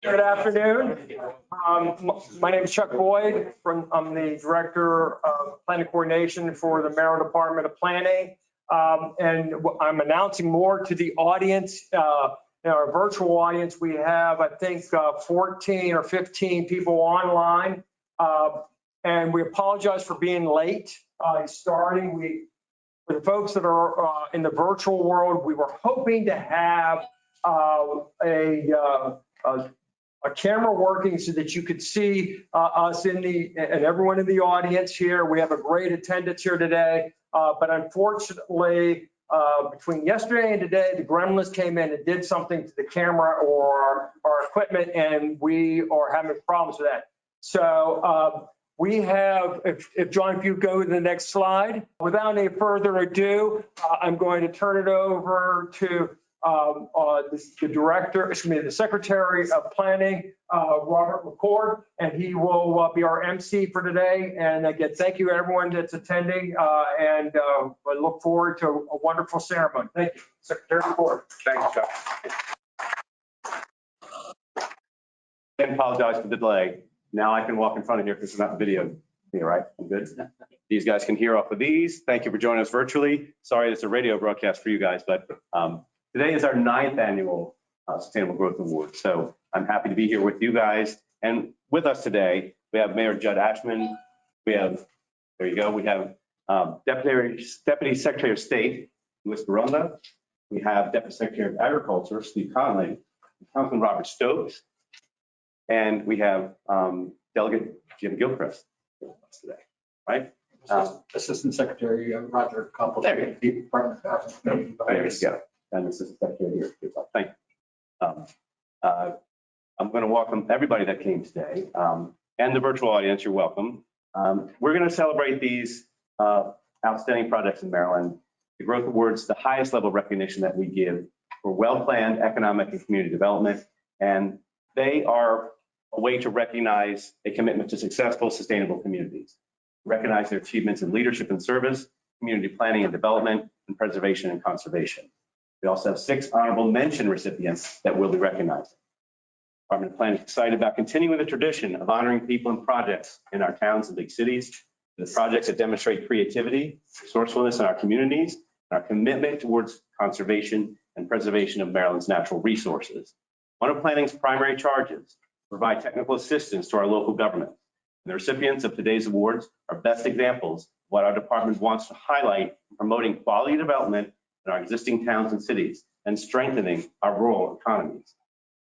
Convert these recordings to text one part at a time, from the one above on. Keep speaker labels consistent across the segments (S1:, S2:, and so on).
S1: Good afternoon. My name is Chuck Boyd. I'm the Director of Planning Coordination for the Maryland Department of Planning. And I'm announcing more to the audience. In our virtual audience, we have, I think, 14 or 15 people online. And we apologize for being late starting. For the folks that are in the virtual world, we were hoping to have a camera working so that you could see us and everyone in the audience here. We have a great attendance here today, but unfortunately, between yesterday and today, the gremlins came in and did something to the camera or our equipment, and we are having problems with that. So we have, if John, if you go to the next slide. Without any further ado, I'm going to turn it over to the director, the Secretary of Planning, Robert McCord, and he will be our MC for today. And again, thank you everyone that's attending, and I look forward to a wonderful ceremony. Thank you, Secretary McCord.
S2: Thanks, Chuck. I apologize for the delay. Now I can walk in front of here because it's not video here, right? I'm good. These guys can hear off of these. Thank you for joining us virtually. Sorry, it's a radio broadcast for you guys, but today is our 9th annual Sustainable Growth Award. So I'm happy to be here with you guys. And with us today, we have Mayor Judd Ashman. We have, there you go, we have Deputy Secretary of State, Louis Baronda. We have Deputy Secretary of Agriculture, Steve Conley, Councilman Robert Stokes, and we have Delegate Jim Gilchrist with us today, right?
S3: Assistant Secretary Roger Couple.
S2: There you
S3: Department of
S2: There you go. And Assistant Secretary here. Thank you. I'm going to welcome everybody that came today, and the virtual audience. You're welcome. We're going to celebrate these outstanding projects in Maryland. The Growth Awards, the highest level of recognition that we give for well-planned economic and community development, and they are a way to recognize a commitment to successful, sustainable communities, recognize their achievements in leadership and service, community planning and development, and preservation and conservation. We also have 6 honorable mention recipients that will be recognized. Department of Planning is excited about continuing the tradition of honoring people and projects in our towns and big cities, the projects that demonstrate creativity, resourcefulness in our communities, and our commitment towards conservation and preservation of Maryland's natural resources. One of Planning's primary charges: provide technical assistance to our local government. And the recipients of today's awards are best examples of what our department wants to highlight in promoting quality development in our existing towns and cities and strengthening our rural economies.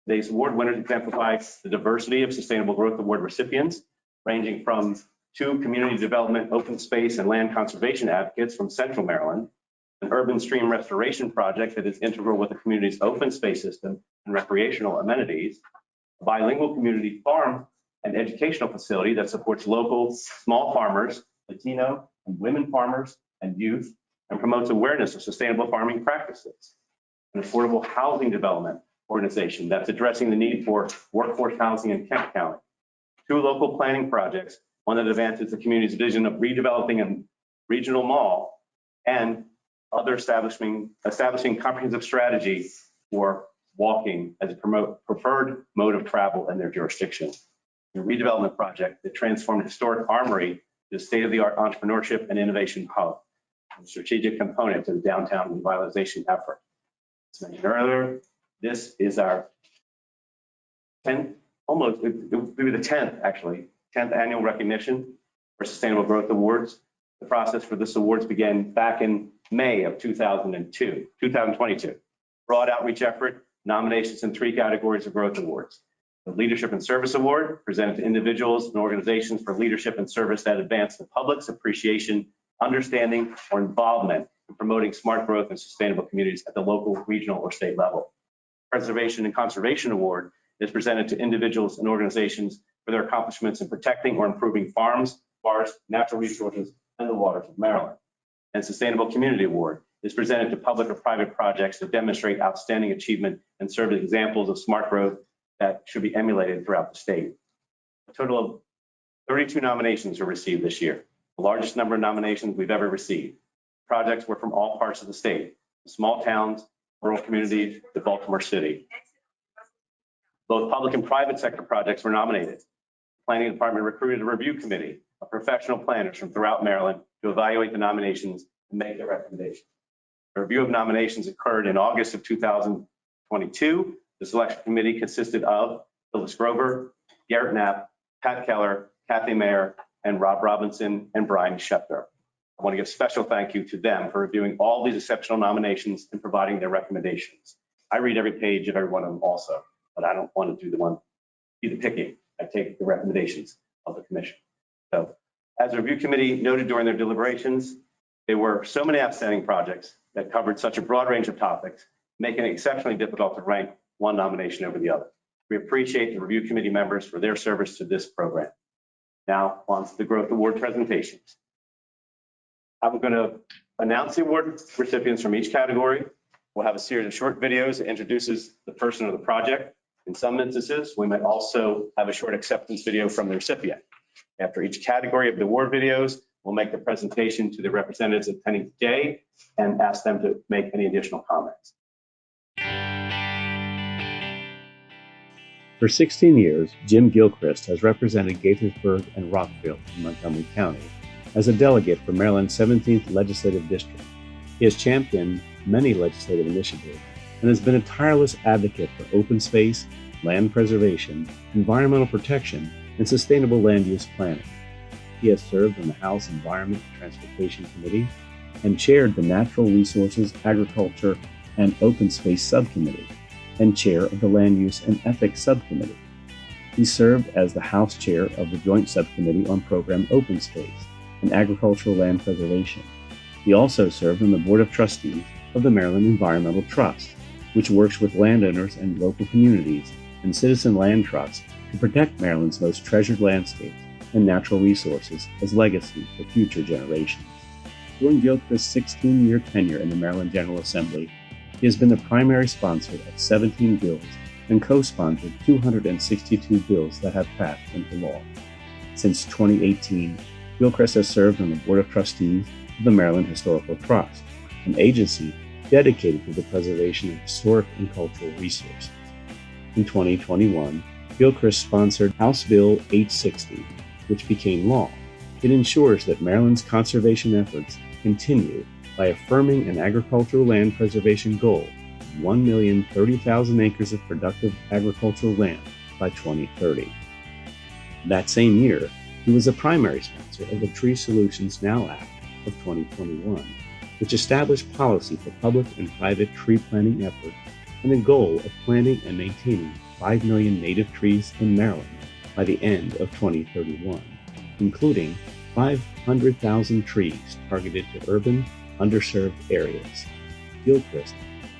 S2: Today's award winners exemplify the diversity of Sustainable Growth Award recipients, ranging from 2 community development, open space, and land conservation advocates from Central Maryland, an urban stream restoration project that is integral with the community's open space system and recreational amenities, a bilingual community farm and educational facility that supports local small farmers, Latino and women farmers and youth, and promotes awareness of sustainable farming practices, an affordable housing development organization that's addressing the need for workforce housing in Kent County, 2 local planning projects, one that advances the community's vision of redeveloping a regional mall, and other establishing comprehensive strategy for walking as a preferred mode of travel in their jurisdiction. The redevelopment project that transformed historic armory to a state-of-the-art entrepreneurship and innovation hub, a strategic component to the downtown revitalization effort. As mentioned earlier, this is our 10th, almost, it would be the 10th actually, 10th annual recognition for Sustainable Growth Awards. The process for this awards began back in May of 2022. Broad outreach effort, nominations in 3 categories of growth awards. The Leadership and Service Award, presented to individuals and organizations for leadership and service that advance the public's appreciation, understanding, or involvement in promoting smart growth and sustainable communities at the local, regional, or state level. Preservation and Conservation Award is presented to individuals and organizations for their accomplishments in protecting or improving farms, forests, natural resources, and the waters of Maryland. And Sustainable Community Award is presented to public or private projects that demonstrate outstanding achievement and serve as examples of smart growth that should be emulated throughout the state. A total of 32 nominations were received this year, the largest number of nominations we've ever received. Projects were from all parts of the state, small towns, rural communities, to Baltimore City. Both public and private sector projects were nominated. Planning Department recruited a review committee of professional planners from throughout Maryland to evaluate the nominations and make their recommendations. The review of nominations occurred in August of 2022. The selection committee consisted of Phyllis Grover, Garrett Knapp, Pat Keller, Kathy Mayer, and Rob Robinson and Brian Schefter. I want to give special thank you to them for reviewing all these exceptional nominations and providing their recommendations. I read every page of every one of them also, but I don't want to be the picking. I take the recommendations of the commission. So as the review committee noted during their deliberations, there were so many outstanding projects that covered such a broad range of topics, making it exceptionally difficult to rank one nomination over the other. We appreciate the review committee members for their service to this program. Now on to the growth award presentations. I'm going to announce the award recipients from each category. We'll have a series of short videos that introduces the person or the project. In some instances, we might also have a short acceptance video from the recipient. After each category of the award videos, we'll make the presentation to the representatives attending today and ask them to make any additional comments.
S4: For 16 years, Jim Gilchrist has represented Gaithersburg and Rockville in Montgomery County as a delegate for Maryland's 17th Legislative District. He has championed many legislative initiatives and has been a tireless advocate for open space, land preservation, environmental protection, and sustainable land use planning. He has served on the House Environment and Transportation Committee and chaired the Natural Resources, Agriculture, and Open Space Subcommittee, and chair of the Land Use and Ethics Subcommittee. He served as the House Chair of the Joint Subcommittee on Program Open Space and Agricultural Land Preservation. He also served on the Board of Trustees of the Maryland Environmental Trust, which works with landowners and local communities and citizen land trusts to protect Maryland's most treasured landscapes and natural resources as legacy for future generations. During Gilchrist's 16-year tenure in the Maryland General Assembly, he has been the primary sponsor of 17 bills and co-sponsored 262 bills that have passed into law. Since 2018, Gilchrist has served on the Board of Trustees of the Maryland Historical Trust, an agency dedicated to the preservation of historic and cultural resources. In 2021, Gilchrist sponsored House Bill 860, which became law. It ensures that Maryland's conservation efforts continue by affirming an agricultural land preservation goal of 1,030,000 acres of productive agricultural land by 2030. That same year, he was a primary sponsor of the Tree Solutions Now Act of 2021, which established policy for public and private tree planting efforts and a goal of planting and maintaining 5 million native trees in Maryland by the end of 2031, including 500,000 trees targeted to urban, underserved areas. Gilchrist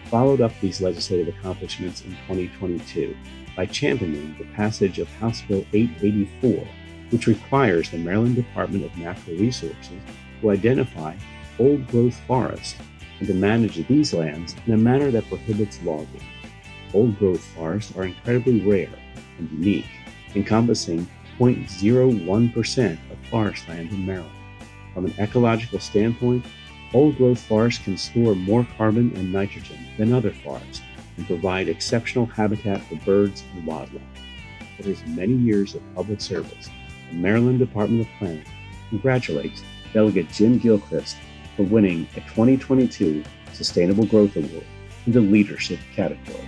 S4: followed up these legislative accomplishments in 2022 by championing the passage of House Bill 884, which requires the Maryland Department of Natural Resources to identify old-growth forests and to manage these lands in a manner that prohibits logging. Old-growth forests are incredibly rare and unique, encompassing 0.01% of forest land in Maryland. From an ecological standpoint, old-growth forests can store more carbon and nitrogen than other forests and provide exceptional habitat for birds and wildlife. For his many years of public service, the Maryland Department of Planning congratulates Delegate Jim Gilchrist for winning a 2022 Sustainable Growth Award in the Leadership category.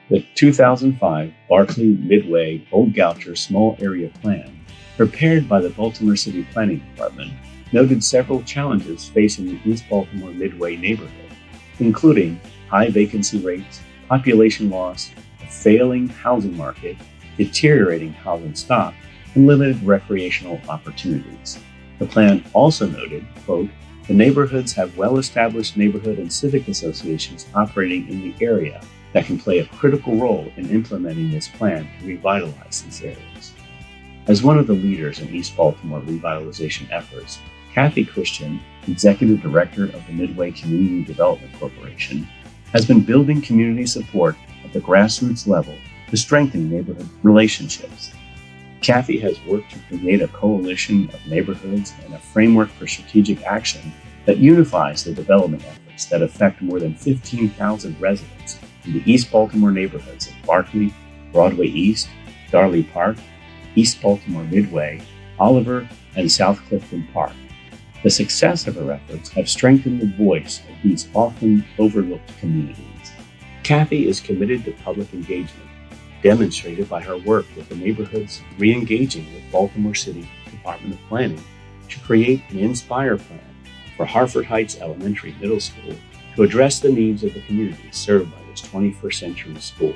S4: The 2005 Barclay Midway Old Goucher Small Area Plan, prepared by the Baltimore City Planning Department, noted several challenges facing the East Baltimore Midway neighborhood, including high vacancy rates, population loss, a failing housing market, deteriorating housing stock, and limited recreational opportunities. The plan also noted, quote, the neighborhoods have well-established neighborhood and civic associations operating in the area that can play a critical role in implementing this plan to revitalize these areas. As one of the leaders in East Baltimore revitalization efforts, Kathy Christian, Executive Director of the Midway Community Development Corporation, has been building community support at the grassroots level to strengthen neighborhood relationships. Kathy has worked to create a coalition of neighborhoods and a framework for strategic action that unifies the development efforts that affect more than 15,000 residents in the East Baltimore neighborhoods of Barclay, Broadway East, Darley Park, East Baltimore Midway, Oliver, and South Clifton Park. The success of her efforts have strengthened the voice of these often overlooked communities. Kathy is committed to public engagement, demonstrated by her work with the neighborhoods re-engaging with Baltimore City Department of Planning to create an Inspire plan for Harford Heights Elementary Middle School to address the needs of the communities served by this 21st century school.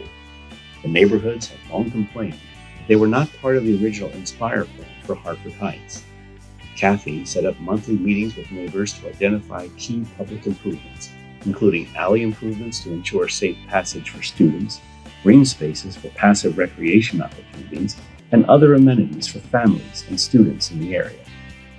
S4: The neighborhoods have long complained that they were not part of the original Inspire plan for Harford Heights. Kathy set up monthly meetings with neighbors to identify key public improvements, including alley improvements to ensure safe passage for students, green spaces for passive recreation opportunities, and other amenities for families and students in the area.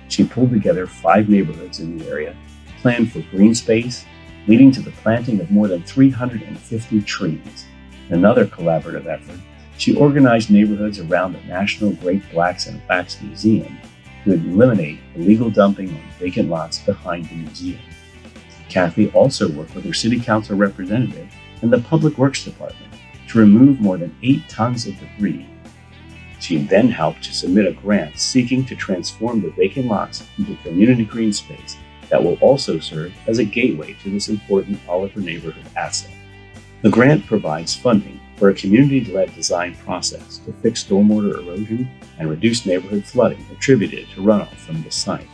S4: She pulled together 5 neighborhoods in the area, planned for green space, leading to the planting of more than 350 trees. In another collaborative effort, she organized neighborhoods around the National Great Blacks and Facts Museum to eliminate illegal dumping on vacant lots behind the museum. Kathy also worked with her city council representative and the Public Works Department to remove more than 8 tons of debris. She then helped to submit a grant seeking to transform the vacant lots into community green space that will also serve as a gateway to this important Oliver neighborhood asset. The grant provides funding for a community-led design process to fix stormwater erosion and reduce neighborhood flooding attributed to runoff from the site.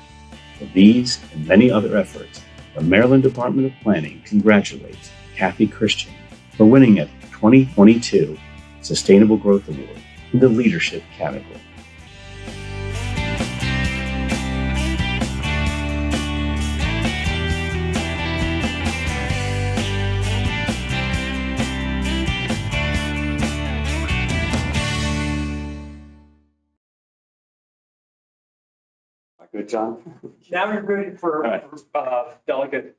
S4: For these and many other efforts, the Maryland Department of Planning congratulates Kathy Christian for winning a 2022 Sustainable Growth Award in the Leadership category.
S2: Good, John?
S1: Now you're ready for Delegate.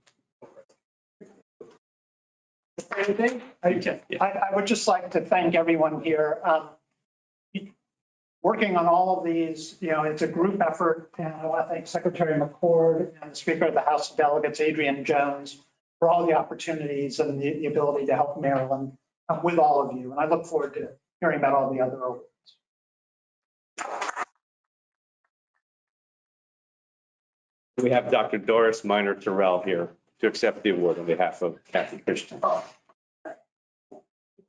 S1: Anything?
S3: I would just like to thank everyone here. Working on all of these, it's a group effort, and I want to thank Secretary McCord and the Speaker of the House of Delegates, Adrian Jones, for all the opportunities and the ability to help Maryland with all of you. And I look forward to hearing about all the other awards.
S2: We have Dr. Doris Minor Terrell here to accept the award on behalf of Kathy Christian.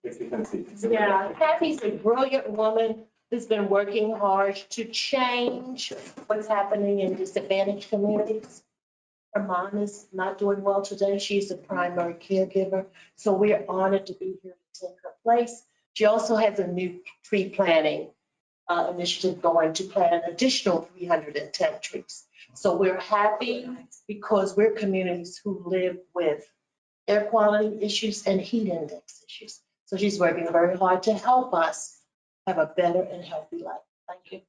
S5: Yeah, Kathy's a brilliant woman who's been working hard to change what's happening in disadvantaged communities. Her mom is not doing well today. She's a primary caregiver, so we're honored to be here to take her place. She also has a new tree planting initiative going to plant an additional 310 trees. So we're happy because we're communities who live with air quality issues and heat index issues. So she's working very hard to help us have a better and healthy life. Thank you.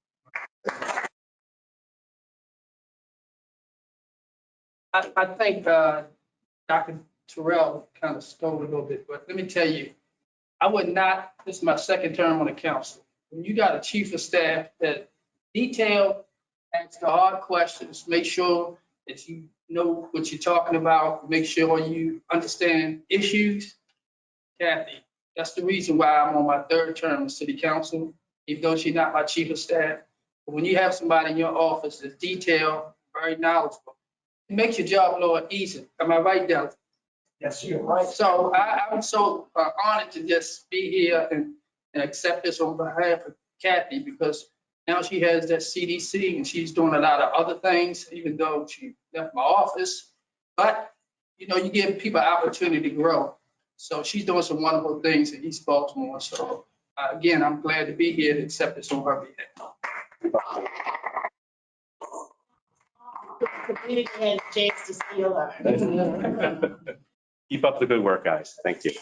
S6: I think Dr. Terrell kind of stole a little bit, but let me tell you, I would not, this is my second term on the council. When you got a chief of staff that detailed, asks the hard questions, make sure that you know what you're talking about, make sure you understand issues. Kathy, that's the reason why I'm on my 3rd term in city council, even though she's not my chief of staff. But when you have somebody in your office that's detailed, very knowledgeable, it makes your job a little easier. Am I right, Del?
S3: Yes, you're right.
S6: So I'm so honored to just be here and accept this on behalf of Kathy, because now she has that CDC and she's doing a lot of other things, even though she left my office. But, you give people opportunity to grow. So she's doing some wonderful things in East Baltimore. So again, I'm glad to be here to accept this on her behalf.
S5: The community had a chance to steal her.
S2: Keep up the good work, guys. Thank you.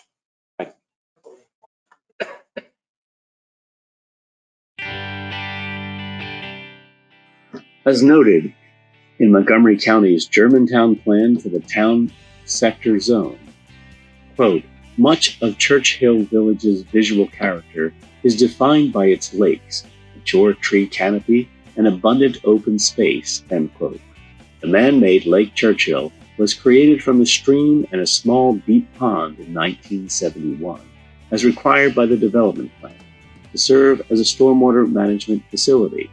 S4: As noted, In Montgomery County's Germantown plan for the town sector zone, quote, much of Churchill Village's visual character is defined by its lakes, mature tree canopy, and abundant open space, end quote. The man-made Lake Churchill was created from a stream and a small deep pond in 1971, as required by the development plan, to serve as a stormwater management facility.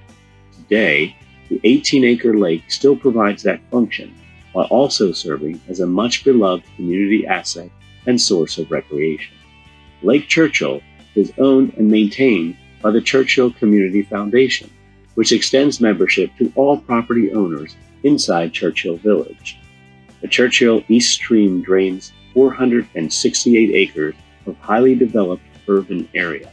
S4: Today, the 18-acre lake still provides that function, while also serving as a much-beloved community asset and source of recreation. Lake Churchill is owned and maintained by the Churchill Community Foundation, which extends membership to all property owners inside Churchill Village. The Churchill East Stream drains 468 acres of highly developed urban area.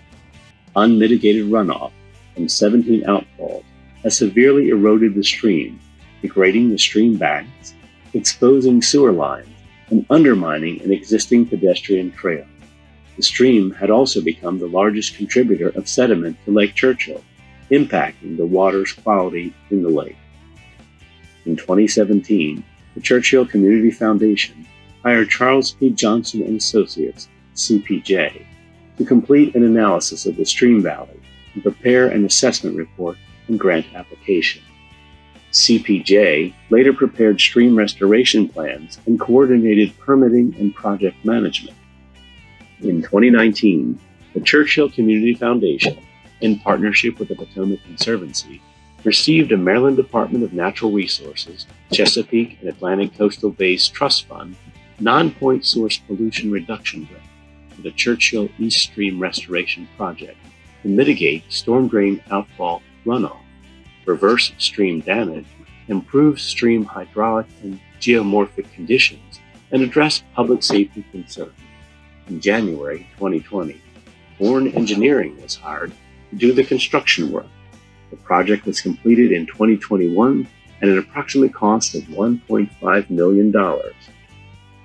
S4: Unmitigated runoff from 17 outfalls has severely eroded the stream, degrading the stream banks, exposing sewer lines, and undermining an existing pedestrian trail. The stream had also become the largest contributor of sediment to Lake Churchill, impacting the water's quality in the lake. In 2017, the Churchill Community Foundation hired Charles P. Johnson and Associates, CPJ, to complete an analysis of the stream valley and prepare an assessment report and grant application. CPJ later prepared stream restoration plans and coordinated permitting and project management. In 2019, the Churchill Community Foundation, in partnership with the Potomac Conservancy, received a Maryland Department of Natural Resources, Chesapeake and Atlantic Coastal Bays Trust Fund non-point source pollution reduction grant for the Churchill East Stream Restoration Project to mitigate storm drain outfall runoff, reverse stream damage, improve stream hydraulic and geomorphic conditions, and address public safety concerns. In January 2020, Bourne Engineering was hired to do the construction work. The project was completed in 2021 at an approximate cost of $1.5 million.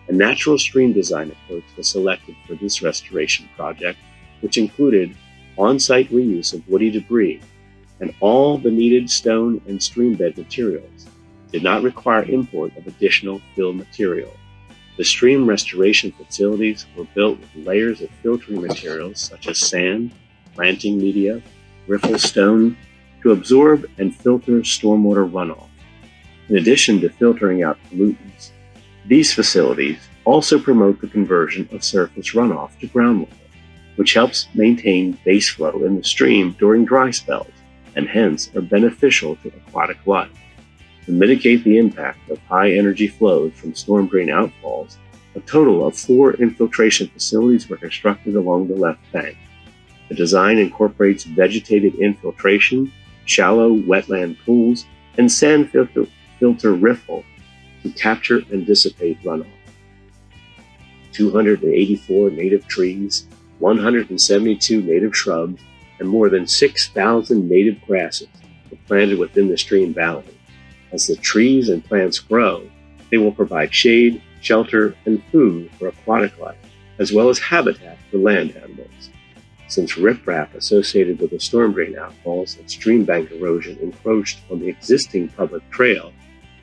S4: A natural stream design approach was selected for this restoration project, which included on-site reuse of woody debris and all the needed stone and stream bed materials. It did not require import of additional fill material. The stream restoration facilities were built with layers of filtering materials such as sand, planting media, riffle stone, to absorb and filter stormwater runoff. In addition to filtering out pollutants, these facilities also promote the conversion of surface runoff to groundwater, which helps maintain base flow in the stream during dry spells and hence are beneficial to aquatic life. To mitigate the impact of high energy flows from storm drain outfalls, a total of 4 infiltration facilities were constructed along the left bank. The design incorporates vegetated infiltration, shallow wetland pools, and sand filter riffle to capture and dissipate runoff. 284 native trees, 172 native shrubs, and more than 6,000 native grasses were planted within the stream valley. As the trees and plants grow, they will provide shade, shelter, and food for aquatic life, as well as habitat for land animals. Since riprap associated with the storm drain outfalls and stream bank erosion encroached on the existing public trail,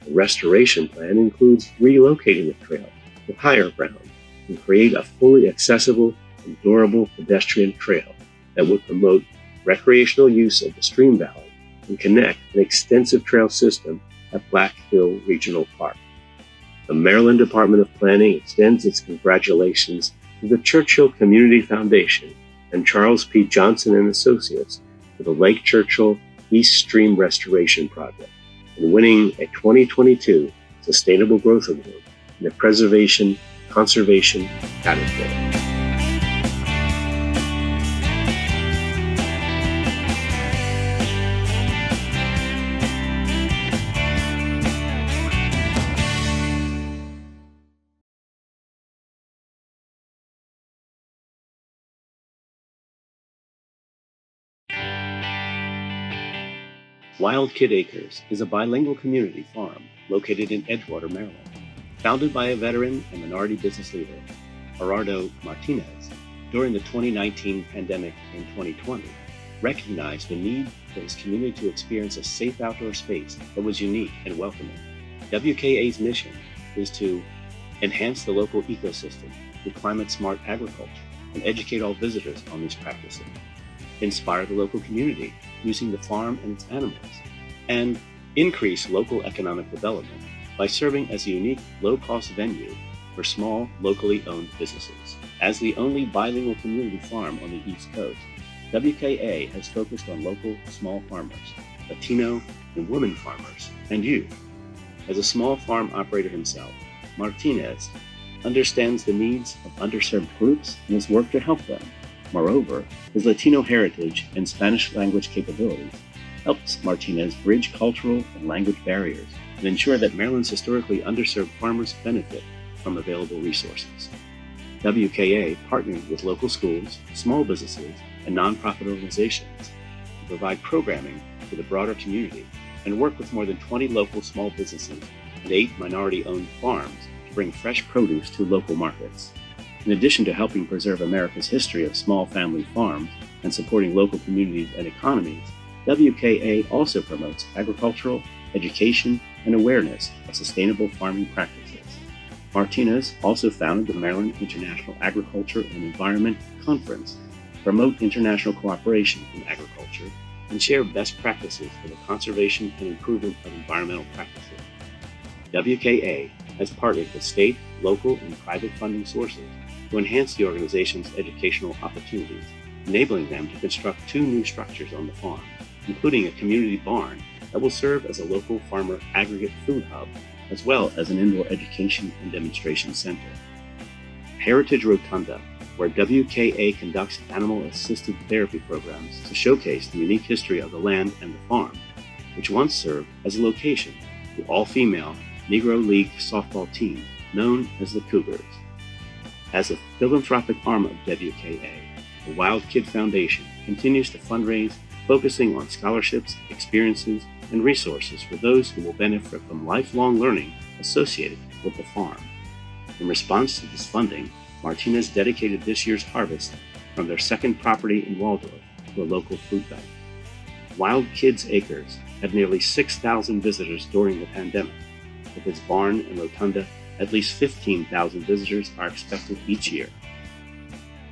S4: the restoration plan includes relocating the trail to higher ground and create a fully accessible and durable pedestrian trail that would promote recreational use of the stream valley and connect an extensive trail system at Black Hill Regional Park. The Maryland Department of Planning extends its congratulations to the Churchill Community Foundation and Charles P. Johnson and Associates for the Lake Churchill East Stream Restoration Project and winning a 2022 Sustainable Growth Award in the Preservation Conservation category. Wild Kid Acres is a bilingual community farm located in Edgewater, Maryland. Founded by a veteran and minority business leader, Gerardo Martinez, during the 2019 pandemic in 2020, recognized the need for his community to experience a safe outdoor space that was unique and welcoming. WKA's mission is to enhance the local ecosystem through climate-smart agriculture and educate all visitors on these practices, inspire the local community using the farm and its animals, and increase local economic development by serving as a unique low-cost venue for small, locally owned businesses. As the only bilingual community farm on the East Coast, WKA has focused on local small farmers, Latino and women farmers, and youth. As a small farm operator himself, Martinez understands the needs of underserved groups and has worked to help them. Moreover, his Latino heritage and Spanish language capabilities helps Martinez bridge cultural and language barriers and ensure that Maryland's historically underserved farmers benefit from available resources. WKA partnered with local schools, small businesses, and nonprofit organizations to provide programming to the broader community and work with more than 20 local small businesses and 8 minority-owned farms to bring fresh produce to local markets. In addition to helping preserve America's history of small family farms and supporting local communities and economies, WKA also promotes agricultural, education, and awareness of sustainable farming practices. Martinez also founded the Maryland International Agriculture and Environment Conference to promote international cooperation in agriculture and share best practices for the conservation and improvement of environmental practices. WKA has partnered with state, local, and private funding sources to enhance the organization's educational opportunities, enabling them to construct 2 new structures on the farm, including a community barn that will serve as a local farmer aggregate food hub, as well as an indoor education and demonstration center. Heritage Rotunda, where WKA conducts animal-assisted therapy programs to showcase the unique history of the land and the farm, which once served as a location to all-female Negro League softball team known as the Cougars. As a philanthropic arm of WKA, the Wild Kid Foundation continues to fundraise, focusing on scholarships, experiences, and resources for those who will benefit from lifelong learning associated with the farm. In response to this funding, Martinez dedicated this year's harvest from their second property in Waldorf to a local food bank. Wild Kids Acres had nearly 6,000 visitors during the pandemic. With its barn and rotunda, at least 15,000 visitors are expected each year.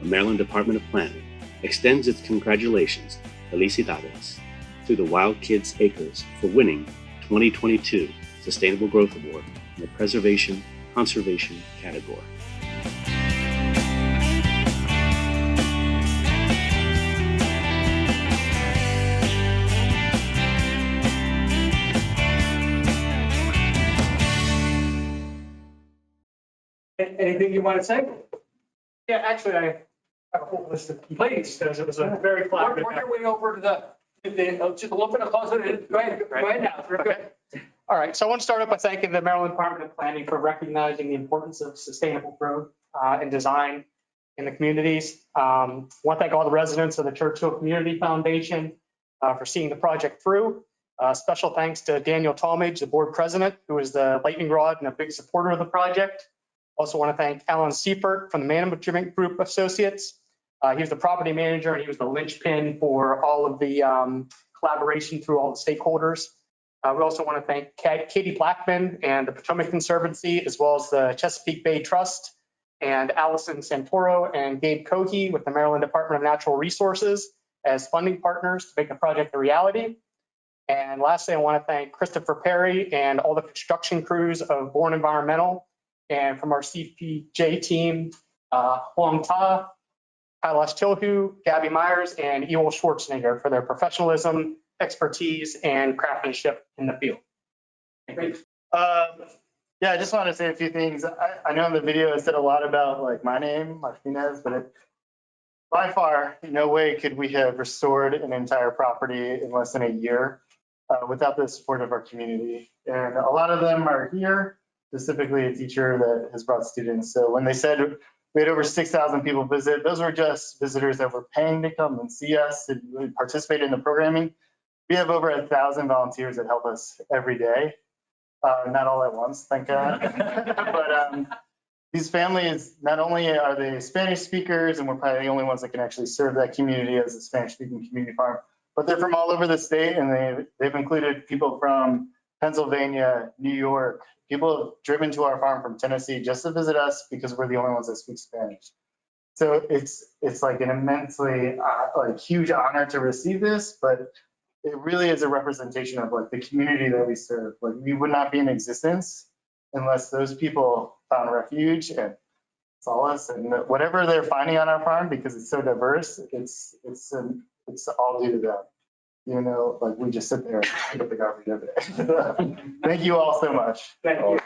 S4: The Maryland Department of Planning extends its congratulations, felicidades, to the Wild Kids Acres for winning 2022 Sustainable Growth Award in the Preservation Conservation category.
S1: Anything you want to say?
S3: Yeah, actually, I have a whole list of people.
S1: Please.
S3: Because it was a very collaborative.
S1: Work your way over to just look at the closet. Go ahead now. We're good.
S3: All right, so I want to start off by thanking the Maryland Department of Planning for recognizing the importance of sustainable growth and design in the communities. I want to thank all the residents of the Churchill Community Foundation for seeing the project through. Special thanks to Daniel Talmadge, the board president, who is the lightning rod and a big supporter of the project. Also want to thank Alan Seifert from the Management Group Associates. He was the property manager and he was the linchpin for all of the collaboration through all the stakeholders. We also want to thank Katie Blackman and the Potomac Conservancy, as well as the Chesapeake Bay Trust, and Allison Santoro and Gabe Cohe with the Maryland Department of Natural Resources as funding partners to make the project a reality. And lastly, I want to thank Christopher Perry and all the construction crews of Bourne Environmental, and from our CPJ team, Huang Ta, Kailash Tilhu, Gabby Myers, and Ewell Schwarzenegger for their professionalism, expertise, and craftsmanship in the field. Thank you.
S7: Yeah, I just want to say a few things. I know in the video I said a lot about like my name, Martinez, but by far, no way could we have restored an entire property in less than a year without the support of our community. And a lot of them are here, specifically a teacher that has brought students. So when they said we had over 6,000 people visit, those were just visitors that were paying to come and see us and really participate in the programming. We have over 1,000 volunteers that help us every day. Not all at once, thank God. But these families, not only are they Spanish speakers, and we're probably the only ones that can actually serve that community as a Spanish-speaking community farm, but they're from all over the state, and they've included people from Pennsylvania, New York. People have driven to our farm from Tennessee just to visit us because we're the only ones that speak Spanish. So it's like an immensely like huge honor to receive this, but it really is a representation of like the community that we serve. Like we would not be in existence unless those people found refuge and solace and whatever they're finding on our farm, because it's so diverse. It's all due to them. You know, like we just sit there and get the garbage every day. Thank you all so much.
S1: Thank you.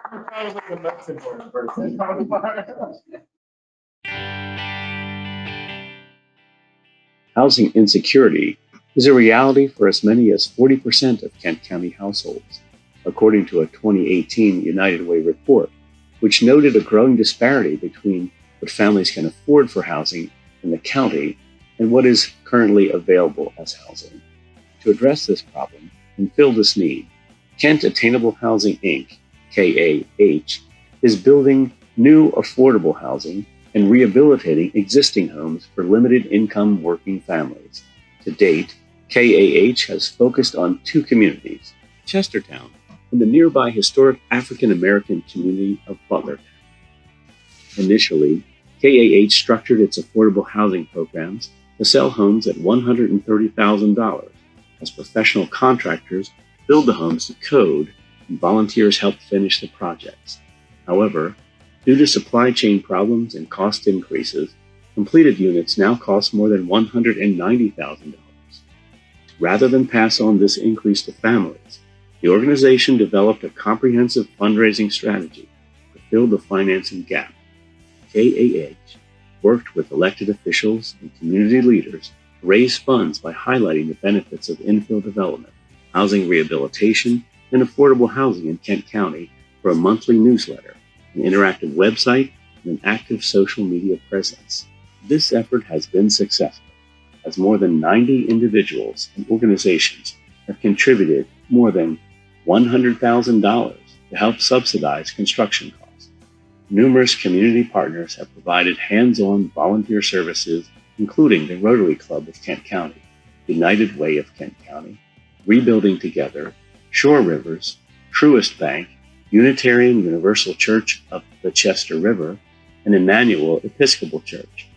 S7: Probably the most important person.
S4: Housing insecurity is a reality for as many as 40% of Kent County households, according to a 2018 United Way report, which noted a growing disparity between what families can afford for housing in the county and what is currently available as housing. To address this problem and fill this need, Kent Attainable Housing, Inc., KAH, is building new affordable housing and rehabilitating existing homes for limited income working families. To date, KAH has focused on two communities, Chestertown and the nearby historic African American community of Butlertown. Initially, KAH structured its affordable housing programs to sell homes at $130,000 as professional contractors build the homes to code and volunteers help finish the projects. However, due to supply chain problems and cost increases, completed units now cost more than $190,000. Rather than pass on this increase to families, the organization developed a comprehensive fundraising strategy to fill the financing gap. KAH worked with elected officials and community leaders to raise funds by highlighting the benefits of infill development, housing rehabilitation, and affordable housing in Kent County for a monthly newsletter, an interactive website, and an active social media presence. This effort has been successful, as more than 90 individuals and organizations have contributed more than $100,000 to help subsidize construction costs. Numerous community partners have provided hands-on volunteer services, including the Rotary Club of Kent County, United Way of Kent County, Rebuilding Together, Shore Rivers, Truist Bank, Unitarian Universal Church of the Chester River, and Emmanuel Episcopal Church.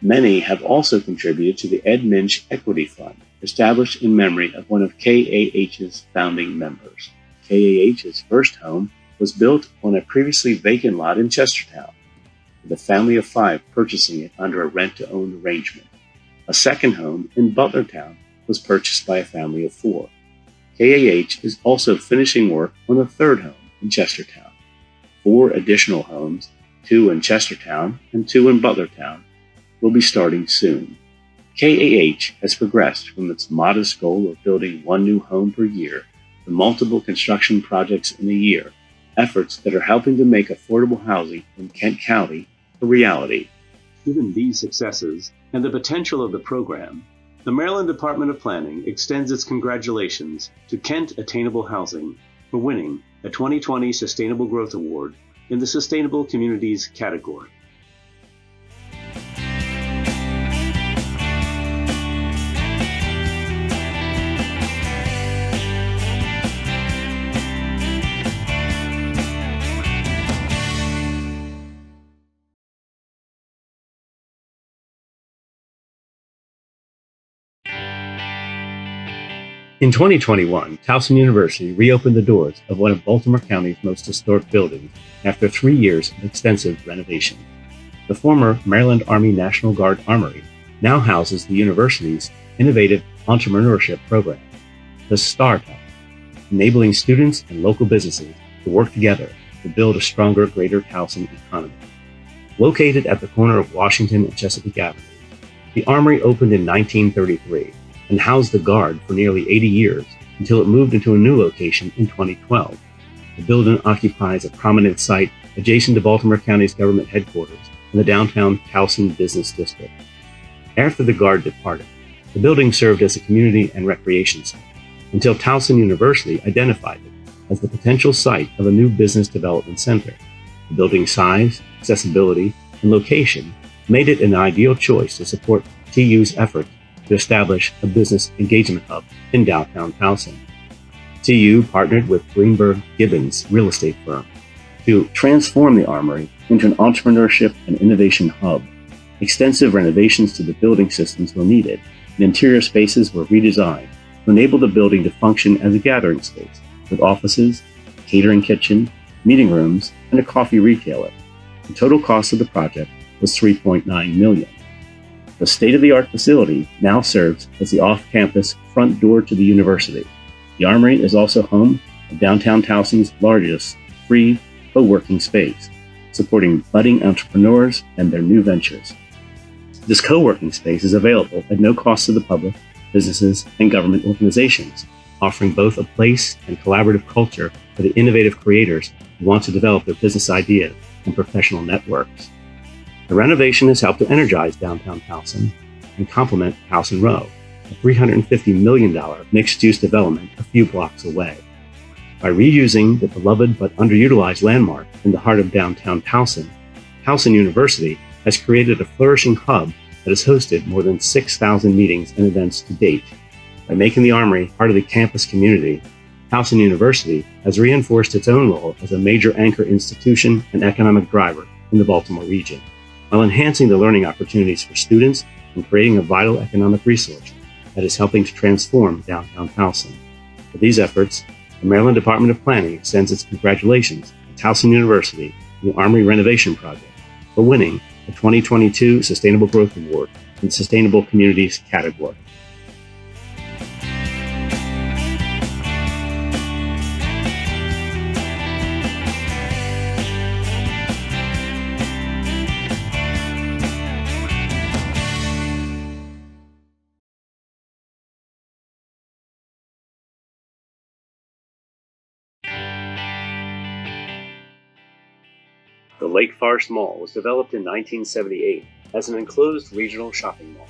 S4: Many have also contributed to the Ed Minch Equity Fund, established in memory of one of KAH's founding members. KAH's first home was built on a previously vacant lot in Chestertown, with a family of 5 purchasing it under a rent-to-own arrangement. A second home in Butlertown was purchased by a family of 4. KAH is also finishing work on a third home in Chestertown. 4 additional homes, 2 in Chestertown and 2 in Butlertown, will be starting soon. KAH has progressed from its modest goal of building 1 new home per year to multiple construction projects in a year, efforts that are helping to make affordable housing in Kent County a reality. Given these successes and the potential of the program, the Maryland Department of Planning extends its congratulations to Kent Attainable Housing for winning a 2020 Sustainable Growth Award in the Sustainable Communities category. In 2021, Towson University reopened the doors of one of Baltimore County's most historic buildings after 3 years of extensive renovation. The former Maryland Army National Guard Armory now houses the university's innovative entrepreneurship program, the Startup, enabling students and local businesses to work together to build a stronger Greater Towson economy. Located at the corner of Washington and Chesapeake Avenue, the Armory opened in 1933 and housed the Guard for nearly 80 years until it moved into a new location in 2012. The building occupies a prominent site adjacent to Baltimore County's government headquarters in the downtown Towson Business District. After the Guard departed, the building served as a community and recreation center until Towson University identified it as the potential site of a new business development center. The building's size, accessibility, and location made it an ideal choice to support TU's effort to establish a business engagement hub in downtown Towson. CU partnered with Greenberg Gibbons real estate firm to transform the Armory into an entrepreneurship and innovation hub. Extensive renovations to the building systems were needed, and interior spaces were redesigned to enable the building to function as a gathering space with offices, a catering kitchen, meeting rooms, and a coffee retailer. The total cost of the project was $3.9 million. The state-of-the-art facility now serves as the off-campus front door to the university. The Armory is also home of downtown Towson's largest free co-working space, supporting budding entrepreneurs and their new ventures. This co-working space is available at no cost to the public, businesses, and government organizations, offering both a place and collaborative culture for the innovative creators who want to develop their business ideas and professional networks. The renovation has helped to energize downtown Towson and complement Towson Row, a $350 million mixed-use development a few blocks away. By reusing the beloved but underutilized landmark in the heart of downtown Towson, Towson University has created a flourishing hub that has hosted more than 6,000 meetings and events to date. By making the Armory part of the campus community, Towson University has reinforced its own role as a major anchor institution and economic driver in the Baltimore region, while enhancing the learning opportunities for students and creating a vital economic resource that is helping to transform downtown Towson. For these efforts, the Maryland Department of Planning extends its congratulations to Towson University and the Armory Renovation Project for winning the 2022 Sustainable Growth Award in the Sustainable Communities category. The Lake Forest Mall was developed in 1978 as an enclosed regional shopping mall.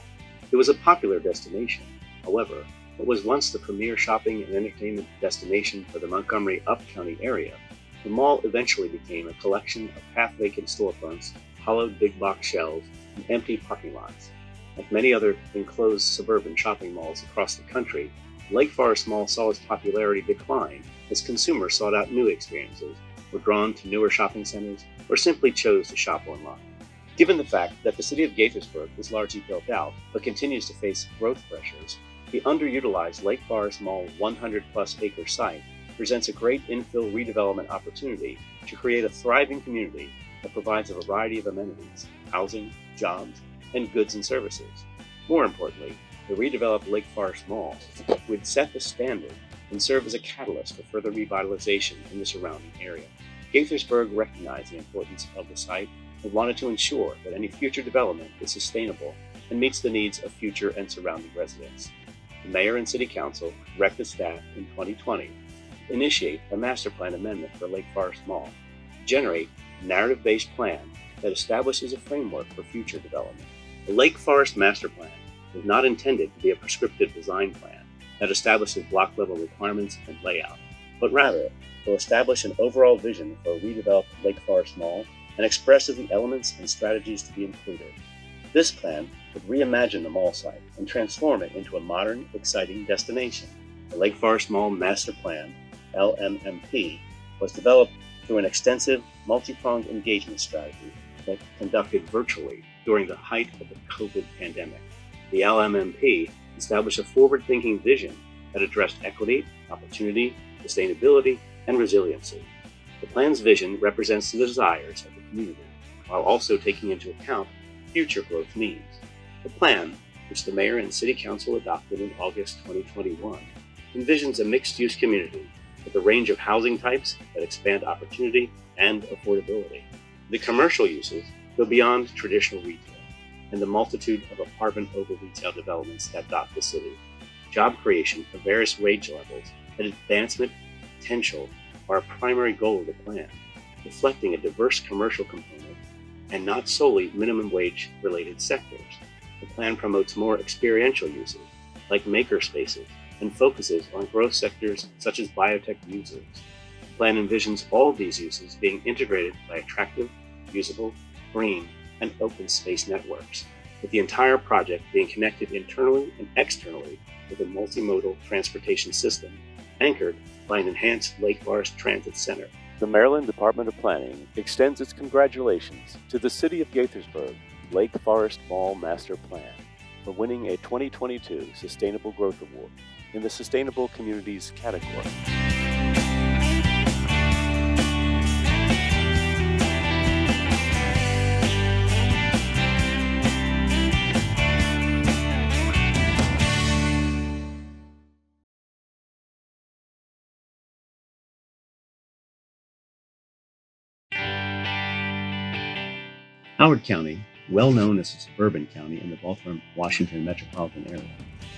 S4: It was a popular destination. However, what was once the premier shopping and entertainment destination for the Montgomery Up-County area, the mall eventually became a collection of half-vacant storefronts, hollowed big-box shelves, and empty parking lots. Like many other enclosed suburban shopping malls across the country, Lake Forest Mall saw its popularity decline as consumers sought out new experiences, were drawn to newer shopping centers, or simply chose to shop online. Given the fact that the city of Gaithersburg is largely built out but continues to face growth pressures, the underutilized Lake Forest Mall 100-plus acre site presents a great infill redevelopment opportunity to create a thriving community that provides a variety of amenities, housing, jobs, and goods and services. More importantly, the redeveloped Lake Forest Mall would set the standard and serve as a catalyst for further revitalization in the surrounding area. Gaithersburg recognized the importance of the site and wanted to ensure that any future development is sustainable and meets the needs of future and surrounding residents. The mayor and city council directed staff in 2020 to initiate a master plan amendment for Lake Forest Mall, to generate a narrative-based plan that establishes a framework for future development. The Lake Forest Master Plan is not intended to be a prescriptive design plan that establishes block-level requirements and layout, but rather will establish an overall vision for a redeveloped Lake Forest Mall and expresses the elements and strategies to be included. This plan would reimagine the mall site and transform it into a modern, exciting destination. The Lake Forest Mall Master Plan, LMMP, was developed through an extensive, multi-pronged engagement strategy that conducted virtually during the height of the COVID pandemic. The LMMP established a forward-thinking vision that addressed equity, opportunity, sustainability, and resiliency. The plan's vision represents the desires of the community, while also taking into account future growth needs. The plan, which the mayor and city council adopted in August 2021, envisions a mixed-use community with a range of housing types that expand opportunity and affordability. The commercial uses go beyond traditional retail and the multitude of apartment-over-retail developments that dot the city. Job creation of various wage levels and advancement potential are a primary goal of the plan, reflecting a diverse commercial component and not solely minimum wage-related sectors. The plan promotes more experiential uses, like maker spaces, and focuses on growth sectors such as biotech users. The plan envisions all of these uses being integrated by attractive, usable, green, and open space networks. with the entire project being connected internally and externally with a multimodal transportation system anchored by an enhanced Lake Forest Transit Center. The Maryland Department of Planning extends its congratulations to the City of Gaithersburg Lake Forest Mall Master Plan for winning a 2022 Sustainable Growth Award in the Sustainable Communities category. Howard County, well known as a suburban county in the Baltimore, Washington metropolitan area,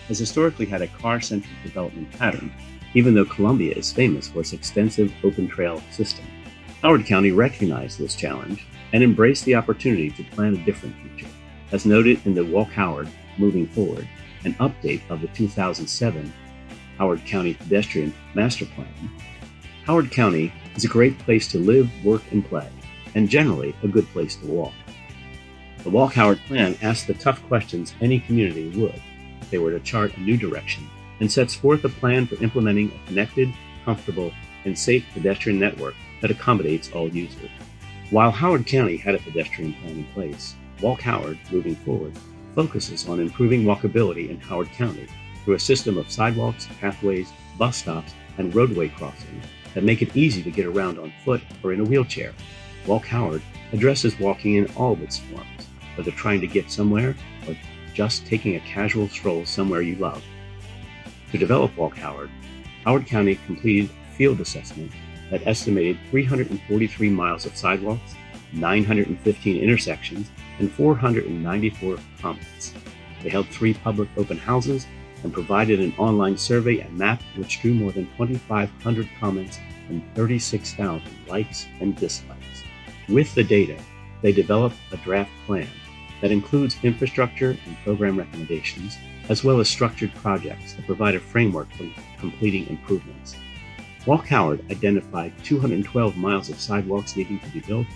S4: has historically had a car-centric development pattern, even though Columbia is famous for its extensive open trail system. Howard County recognized this challenge and embraced the opportunity to plan a different future, as noted in the Walk Howard Moving Forward, an update of the 2007 Howard County Pedestrian Master Plan. Howard County is a great place to live, work, and play, and generally a good place to walk. The Walk Howard Plan asks the tough questions any community would if they were to chart a new direction and sets forth a plan for implementing a connected, comfortable, and safe pedestrian network that accommodates all users. While Howard County had a pedestrian plan in place, Walk Howard Moving Forward focuses on improving walkability in Howard County through a system of sidewalks, pathways, bus stops, and roadway crossings that make it easy to get around on foot or in a wheelchair. Walk Howard addresses walking in all of its forms, whether trying to get somewhere or just taking a casual stroll somewhere you love. To develop Walk Howard, Howard County completed a field assessment that estimated 343 miles of sidewalks, 915 intersections, and 494 comments. They held 3 public open houses and provided an online survey and map which drew more than 2,500 comments and 36,000 likes and dislikes. With the data, they developed a draft plan that includes infrastructure and program recommendations, as well as structured projects that provide a framework for completing improvements. Walk Howard identified 212 miles of sidewalks needing to be built,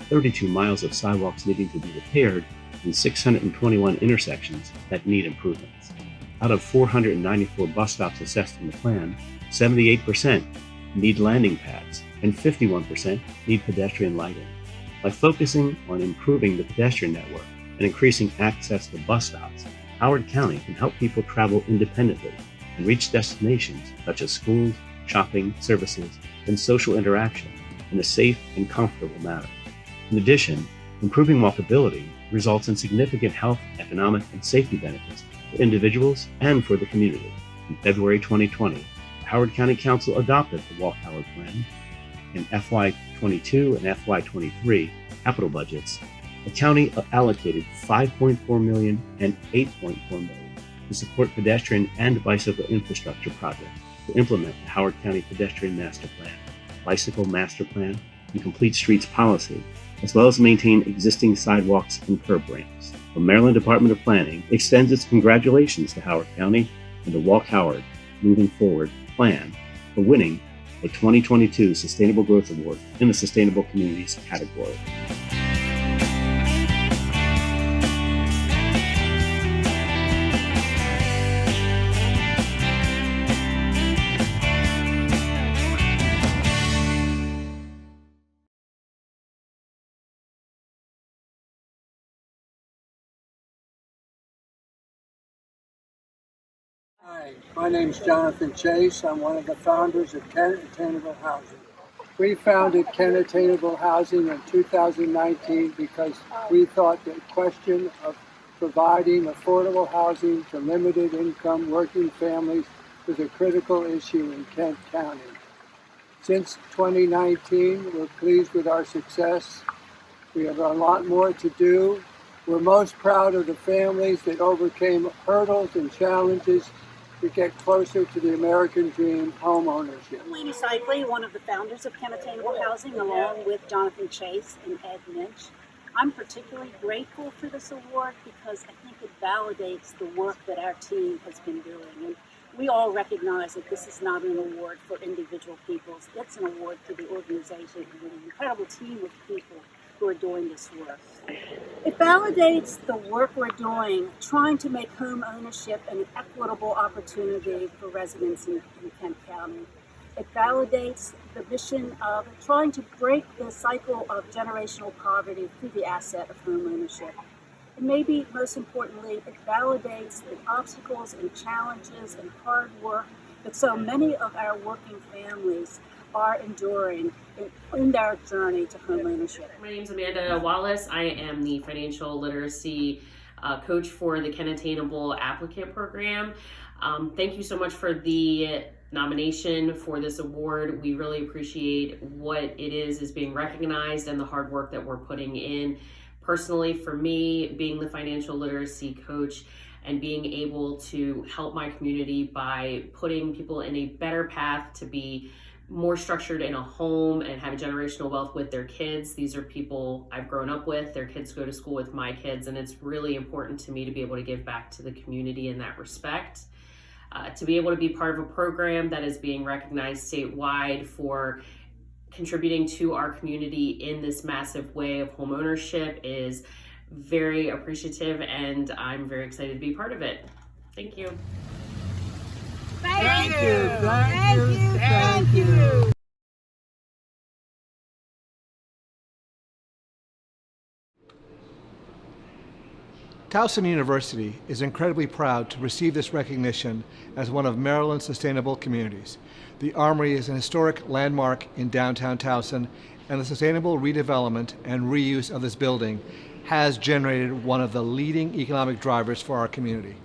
S4: 32 miles of sidewalks needing to be repaired, and 621 intersections that need improvements. Out of 494 bus stops assessed in the plan, 78% need landing pads and 51% need pedestrian lighting. By focusing on improving the pedestrian network and increasing access to bus stops, Howard County can help people travel independently and reach destinations such as schools, shopping, services, and social interaction in a safe and comfortable manner. In addition, improving walkability results in significant health, economic, and safety benefits for individuals and for the community. In February 2020, the Howard County Council adopted the Walk Howard Plan. In FY22 and FY23 capital budgets, the county allocated $5.4 million and $8.4 million to support pedestrian and bicycle infrastructure projects to implement the Howard County Pedestrian Master Plan, Bicycle Master Plan, and Complete Streets Policy, as well as maintain existing sidewalks and curb ramps. The Maryland Department of Planning extends its congratulations to Howard County and the Walk Howard Moving Forward Plan for winning a 2022 Sustainable Growth Award in the Sustainable Communities category.
S8: Hi, my name's Jonathan Chase. I'm one of the founders of Kent Attainable Housing. We founded Kent Attainable Housing in 2019 because we thought the question of providing affordable housing to limited income working families was a critical issue in Kent County. Since 2019, we're pleased with our success. We have a lot more to do. We're most proud of the families that overcame hurdles and challenges to get closer to the American dream, home ownership.
S9: I'm Lainey Cycley, one of the founders of Kent Attainable Housing, along with Jonathan Chase and Ed Minch. I'm particularly grateful for this award because I think it validates the work that our team has been doing. And we all recognize that this is not an award for individual people. It's an award for the organization and an incredible team of people who are doing this work. It validates the work we're doing, trying to make home ownership an equitable opportunity for residents in Kent County. It validates the mission of trying to break the cycle of generational poverty through the asset of home ownership. And maybe most importantly, it validates the obstacles and challenges and hard work that so many of our working families are enduring in their journey to home ownership.
S10: My name is Amanda Wallace. I am the financial literacy coach for the Kent Attainable Applicant Program. Thank you so much for the nomination for this award. We really appreciate what it is being recognized and the hard work that we're putting in. Personally, for me, being the financial literacy coach and being able to help my community by putting people in a better path to be more structured in a home and have generational wealth with their kids. These are people I've grown up with. Their kids go to school with my kids, and it's really important to me to be able to give back to the community in that respect. To be able to be part of a program that is being recognized statewide for contributing to our community in this massive way of home ownership is very appreciative, and I'm very excited to be part of it. Thank you.
S8: Thank you. Thank you. Thank you.
S11: Towson University is incredibly proud to receive this recognition as one of Maryland's sustainable communities. The Armory is an historic landmark in downtown Towson, and the sustainable redevelopment and reuse of this building has generated one of the leading economic drivers for our community.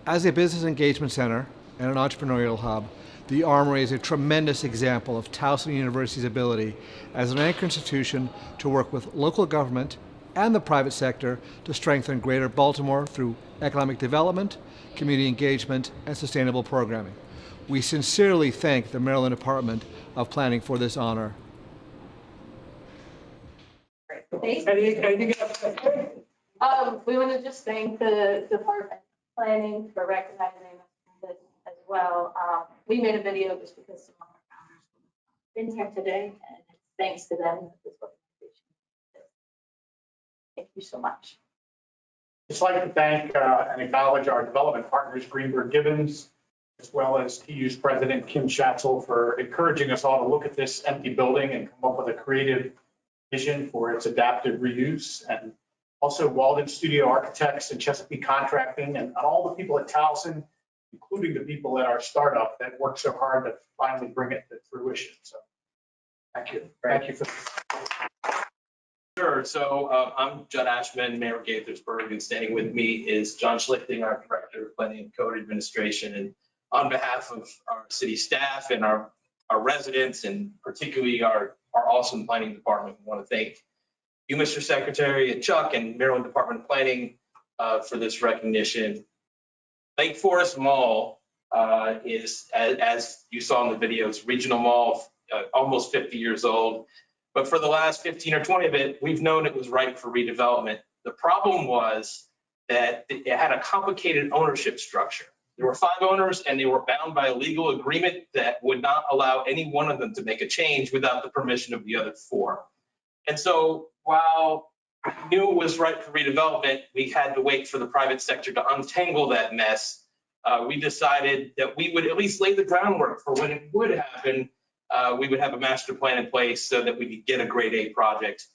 S11: As a business engagement center and an entrepreneurial hub, the Armory is a tremendous example of Towson University's ability as an anchor institution to work with local government and the private sector to strengthen Greater Baltimore through economic development, community engagement, and sustainable programming. We sincerely thank the Maryland Department of Planning for this honor.
S1: Anything else?
S5: We want to just thank the Department of Planning for recognizing this as well. We made a video just because some of our founders been here today, and it's thanks to them that this organization exists. Thank you so much.
S3: Just like to thank and acknowledge our development partners, Greenberg Gibbons, as well as TU's president, Kim Schatzel, for encouraging us all to look at this empty building and come up with a creative vision for its adaptive reuse. And also Walden Studio Architects and Chesapeake Contracting, and all the people at Towson, including the people at our startup that worked so hard to finally bring it to fruition. So thank you. Thank you for
S12: Sure. So I'm Judd Ashman, Mayor of Gaithersburg, and standing with me is John Schlichting, our Director of Planning and Code Administration. And on behalf of our city staff and our residents, and particularly our awesome planning department, we want to thank you, Mr. Secretary, and Chuck, and Maryland Department of Planning for this recognition. Lake Forest Mall is, as you saw in the videos, regional mall, almost 50 years old. But for the last 15 or 20 of it, we've known it was ripe for redevelopment. The problem was that it had a complicated ownership structure. There were 5 owners, and they were bound by a legal agreement that would not allow any one of them to make a change without the permission of the other 4. And so while we knew it was ripe for redevelopment, we had to wait for the private sector to untangle that mess. We decided that we would at least lay the groundwork for when it would happen. We would have a master plan in place so that we could get a grade A project.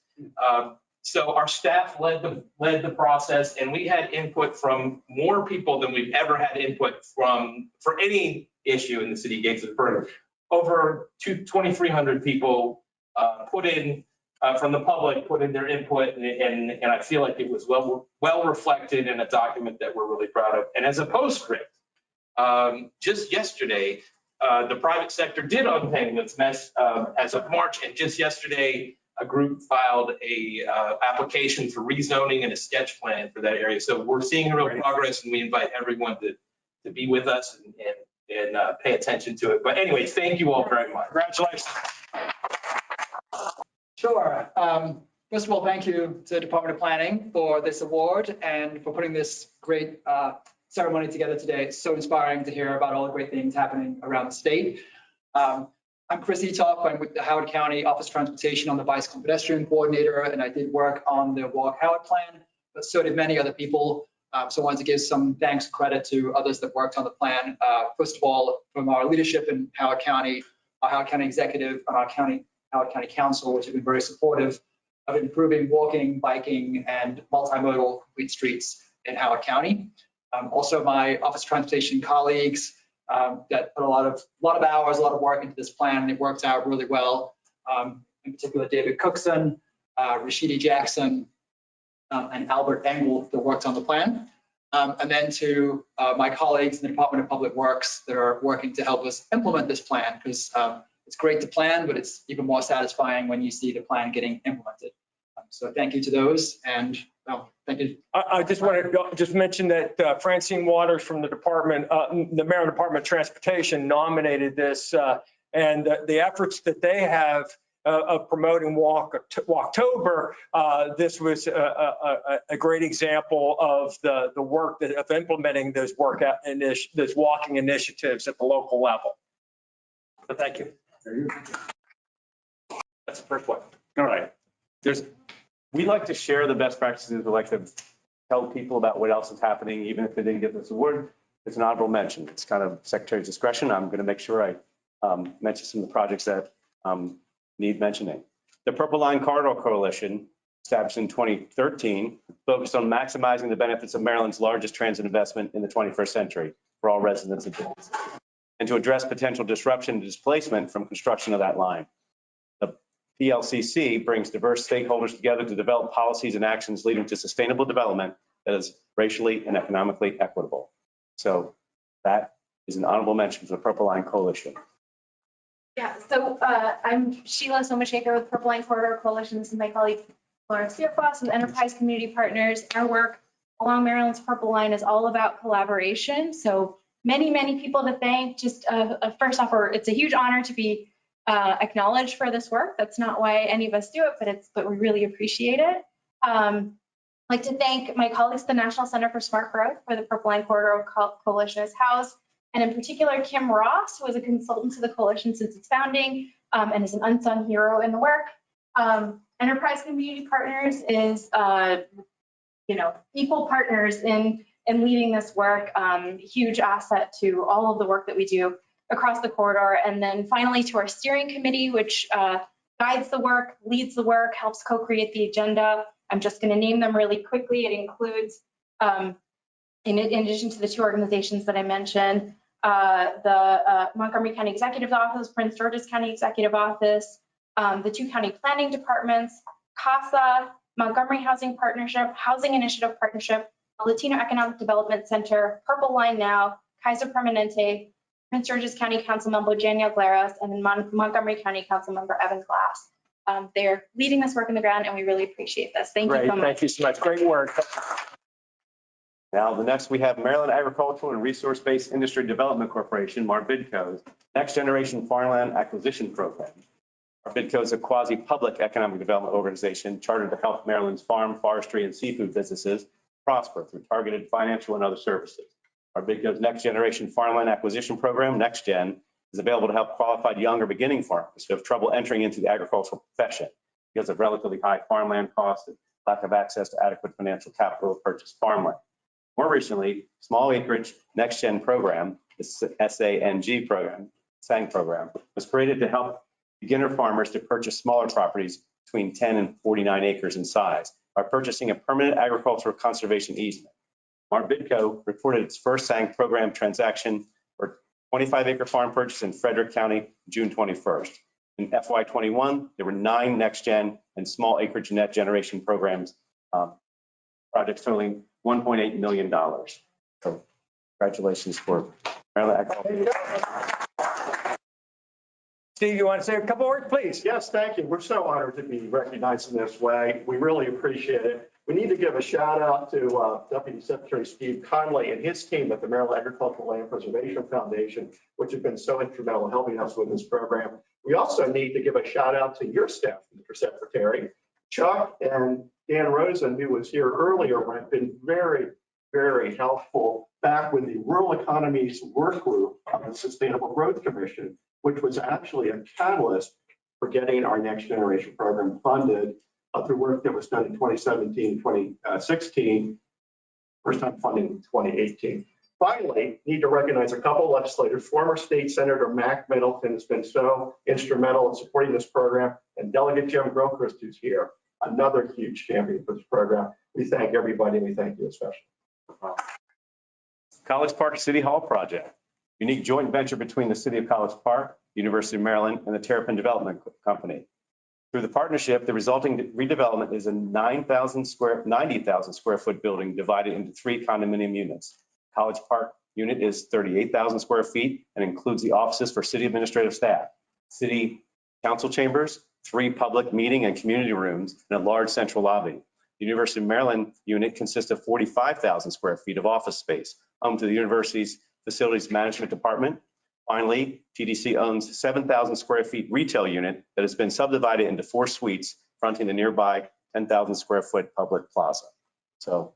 S12: So our staff led the process, and we had input from more people than we've ever had input from for any issue in the city of Gaithersburg. Over 2,300 people put in from the public, put in their input, and I feel like it was well reflected in a document that we're really proud of. And as a postscript, just yesterday, the private sector did untangle its mess as of March, and just yesterday, a group filed a application for rezoning and a sketch plan for that area. So we're seeing real progress, and we invite everyone to be with us and pay attention to it. But anyway, thank you all very much.
S3: Congratulations.
S6: Sure. First of all, thank you to the Department of Planning for this award and for putting this great ceremony together today. It's so inspiring to hear about all the great things happening around the state.
S13: I'm Chris Etoff. I'm with the Howard County Office of Transportation. I'm the bicycle and pedestrian coordinator, and I did work on the Walk Howard plan, but so did many other people. So I wanted to give some thanks and credit to others that worked on the plan. First of all, from our leadership in Howard County, our Howard County executive, and our Howard County Council, which have been very supportive of improving walking, biking, and multimodal complete streets in Howard County. Also, my Office of Transportation colleagues that put a lot of hours, a lot of work into this plan, and it worked out really well. In particular, David Cookson, Rashidi Jackson, and Albert Engel that worked on the plan. And then to my colleagues in the Department of Public Works that are working to help us implement this plan, because it's great to plan, but it's even more satisfying when you see the plan getting implemented. So thank you to those, and thank you.
S1: I just want to just mention that Francine Waters from the Maryland Department of Transportation nominated this, and the efforts that they have of promoting Walktober. This was a great example of the work of implementing those those walking initiatives at the local level. So thank you. That's the first one.
S2: All right. We like to share the best practices. We like to tell people about what else is happening, even if they didn't get this award. It's an honorable mention. It's kind of Secretary's discretion. I'm going to make sure I mention some of the projects that need mentioning. The Purple Line Corridor Coalition, established in 2013, focused on maximizing the benefits of Maryland's largest transit investment in the 21st century for all residents and businesses, and to address potential disruption and displacement from construction of that line. The PLCC brings diverse stakeholders together to develop policies and actions leading to sustainable development that is racially and economically equitable. So that is an honorable mention for the Purple Line Coalition.
S14: Yeah, so I'm Sheila Somashekar with Purple Line Corridor Coalition. This is my colleague Laura Steerfoss with Enterprise Community Partners. Our work along Maryland's Purple Line is all about collaboration. So many people to thank. Just first off, it's a huge honor to be acknowledged for this work. That's not why any of us do it, but we really appreciate it. I'd like to thank my colleagues at the National Center for Smart Growth, where the Purple Line Corridor Coalition is housed, and in particular, Kim Ross, who is a consultant to the coalition since its founding and is an unsung hero in the work. Enterprise Community Partners is, equal partners in leading this work, huge asset to all of the work that we do across the corridor. And then finally to our steering committee, which guides the work, leads the work, helps co-create the agenda. I'm just going to name them really quickly. It includes, in addition to the two organizations that I mentioned, the Montgomery County Executive Office, Prince George's County Executive Office, the two county planning departments, CASA, Montgomery Housing Partnership, Housing Initiative Partnership, the Latino Economic Development Center, Purple Line Now, Kaiser Permanente, Prince George's County Council Member Daniel Glaras, and then Montgomery County Council Member Evan Glass. They're leading this work in the ground, and we really appreciate this. Thank you so much.
S1: Thank you so much. Great work.
S2: Now, the next we have Maryland Agricultural and Resource-Based Industry Development Corporation, MARBIDCO's Next Generation Farmland Acquisition Program. MARBIDCO is a quasi-public economic development organization chartered to help Maryland's farm, forestry, and seafood businesses prosper through targeted financial and other services. MARBIDCO's Next Generation Farmland Acquisition Program, NextGen, is available to help qualified young or beginning farmers who have trouble entering into the agricultural profession because of relatively high farmland costs and lack of access to adequate financial capital to purchase farmland. More recently, Small Acreage NextGen program, the SANG program, SANG program, was created to help beginner farmers to purchase smaller properties between 10 and 49 acres in size by purchasing a permanent agricultural conservation easement. MARBIDCO reported its first SANG program transaction for 25-acre farm purchase in Frederick County, June 21st. In FY21, there were 9 NextGen and small acreage net generation programs, projects totaling $1.8 million. So congratulations for Maryland Agriculture.
S1: Steve, you want to say a couple words, please?
S15: Yes, thank you. We're so honored to be recognized in this way. We really appreciate it. We need to give a shout out to Deputy Secretary Steve Conley and his team at the Maryland Agricultural Land Preservation Foundation, which have been so instrumental in helping us with this program. We also need to give a shout out to your staff, Mr. Secretary. Chuck and Dan Rosen, who was here earlier, have been very helpful back with the Rural Economies Work Group of the Sustainable Growth Commission. which was actually a catalyst for getting our next generation program funded through work that was done in 2017, 2016, first time funding in 2018. Finally, need to recognize a couple of legislators. Former State Senator Mac Middleton has been so instrumental in supporting this program, and Delegate Jim Gilchrist, who's here, another huge champion for this program. We thank everybody, and we thank you especially.
S2: College Park City Hall project, unique joint venture between the City of College Park, University of Maryland, and the Terrapin Development Company. Through the partnership, the resulting redevelopment is a 90,000 square foot building divided into 3 condominium units. College Park unit is 38,000 square feet and includes the offices for city administrative staff, city council chambers, 3 public meeting and community rooms, and a large central lobby. The University of Maryland unit consists of 45,000 square feet of office space, home to the university's facilities management department. Finally, TDC owns 7,000 square feet retail unit that has been subdivided into 4 suites fronting the nearby 10,000 square foot public plaza. So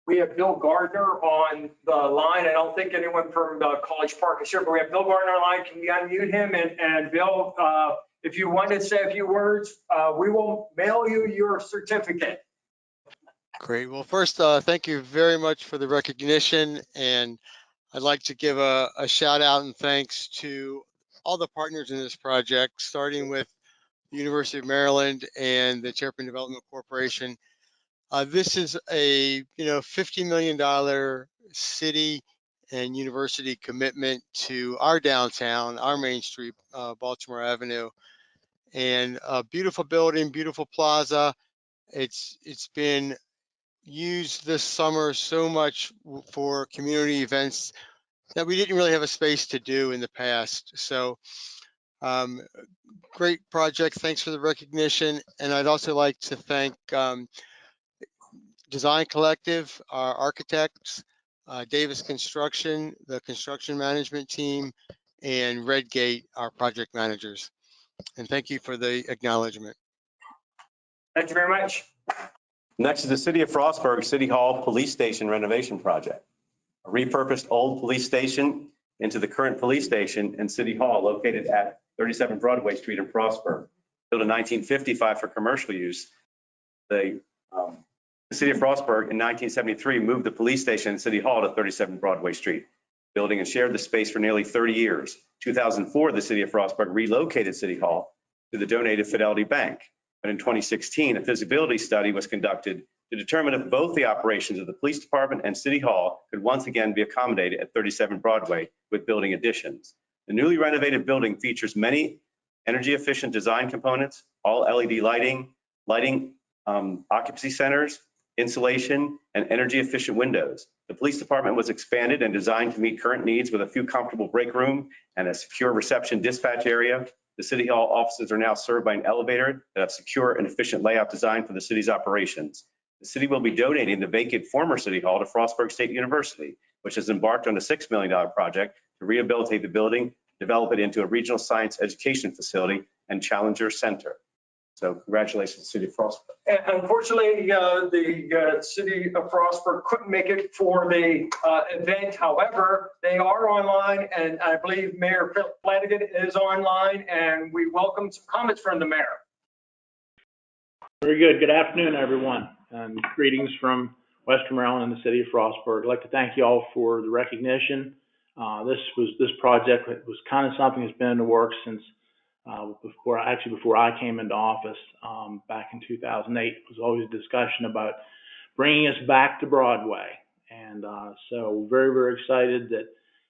S1: We have Bill Gardner on the line. I don't think anyone from College Park is here, but we have Bill Gardner on the line. Can you unmute him? And Bill, if you want to say a few words, we will mail you your certificate.
S16: Great. Well, first, thank you very much for the recognition. And I'd like to give a shout out and thanks to all the partners in this project, starting with the University of Maryland and the Terrapin Development Corporation. This is a $50 million city and university commitment to our downtown, our Main Street, Baltimore Avenue, and a beautiful building, beautiful plaza. It's been used this summer so much for community events that we didn't really have a space to do in the past. So great project. Thanks for the recognition. And I'd also like to thank Design Collective, our architects, Davis Construction, the construction management team, and Redgate, our project managers. And thank you for the acknowledgement.
S1: Thank you very much.
S2: next is the City of Frostburg City Hall Police Station renovation project. A repurposed old police station into the current police station and City Hall located at 37 Broadway Street in Frostburg. Built in 1955 for commercial use. The City of Frostburg in 1973 moved the police station and City Hall to 37 Broadway Street, building and shared the space for nearly 30 years. 2004, the City of Frostburg relocated City Hall to the donated Fidelity Bank. But in 2016, a feasibility study was conducted to determine if both the operations of the police department and City Hall could once again be accommodated at 37 Broadway with building additions. The newly renovated building features many energy efficient design components, all LED lighting, occupancy centers, insulation, and energy efficient windows. The police department was expanded and designed to meet current needs with a few comfortable break room and a secure reception dispatch area. The City Hall offices are now served by an elevator that have secure and efficient layout design for the city's operations. The city will be donating the vacant former City Hall to Frostburg State University, which has embarked on a $6 million project to rehabilitate the building, develop it into a regional science education facility and challenger center. So congratulations, City of Frostburg.
S1: And unfortunately, the City of Frostburg couldn't make it for the event. However, they are online, and I believe Mayor Flanagan is online, and we welcome some comments from the mayor.
S17: Very good. Good afternoon, everyone. Greetings from Western Maryland and the City of Frostburg. I'd like to thank you all for the recognition. This project was kind of something that's been in the works since before I came into office back in 2008. It was always a discussion about bringing us back to Broadway. And so very, very excited that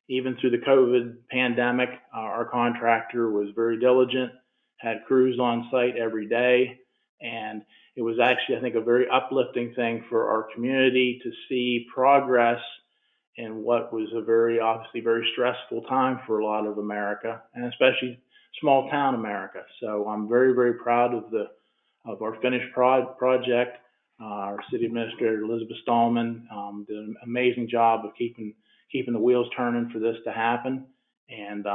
S17: even through the COVID pandemic, our contractor was very diligent, had crews on site every day. And it was actually, I think, a very uplifting thing for our community to see progress in what was a obviously very stressful time for a lot of America, and especially small town America. So I'm very, very proud of our finished project. Our city administrator, Elizabeth Stallman, did an amazing job of keeping the wheels turning for this to happen. And